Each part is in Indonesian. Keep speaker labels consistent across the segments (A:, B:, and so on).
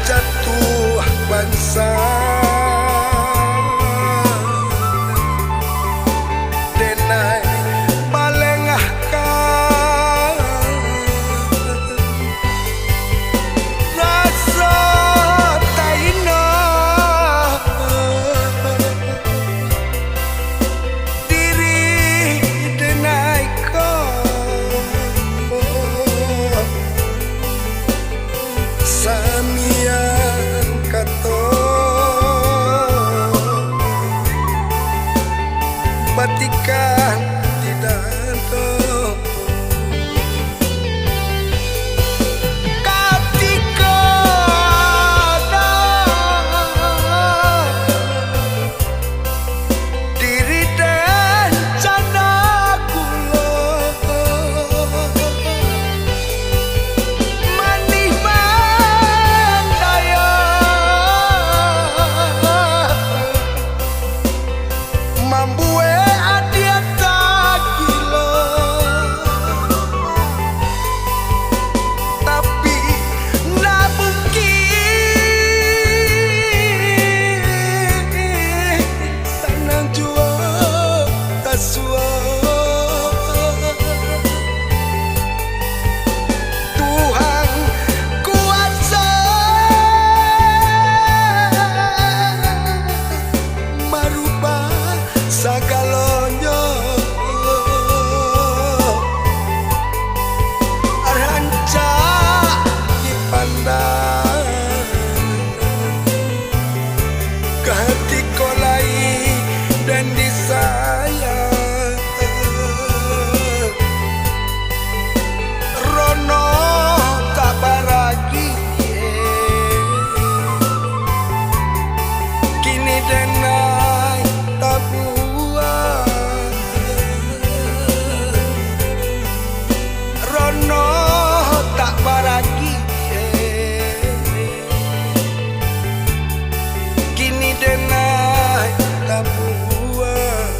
A: jatuh bangsa denai balengahkan rasa taina diri denai kau samian kato batikan tidak ada ketika ada diri dan canda kula manih mandaya mambue tapi nggak mungkin tanang jua tasua Tuhan kuasa merubah segalanya rancak dipandang ke hati kolai dan disayang rono tak baragi kini denai tak buat rono tak baragi kini denai tak buat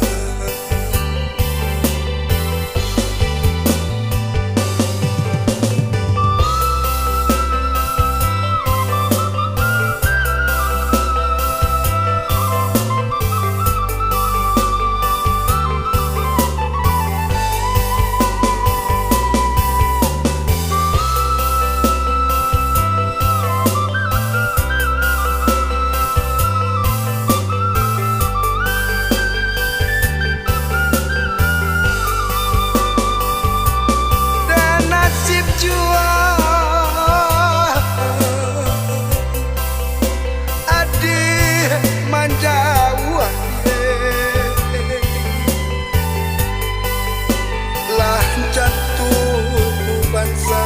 A: jatuh bangsa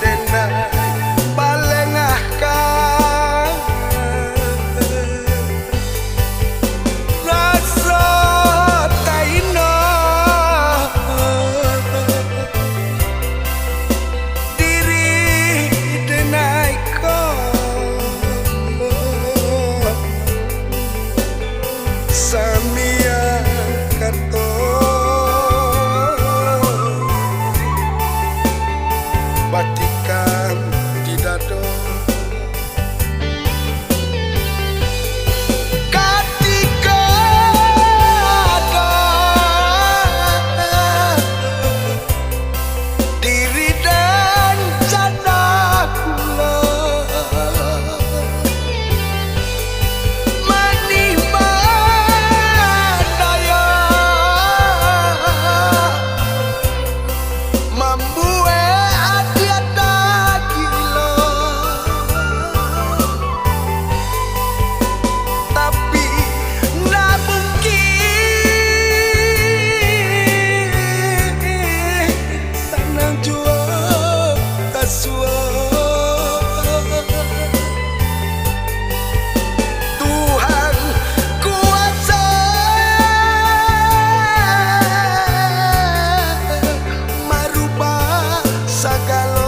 A: denai balengahkan rasa taina diri denai kau samia kato batikan tidak do ketika ada diri dan canda kula manih mandaya mambue adiata gila tapi nggak mungkin tanang jua kasua Tuhan kuasa merubah segala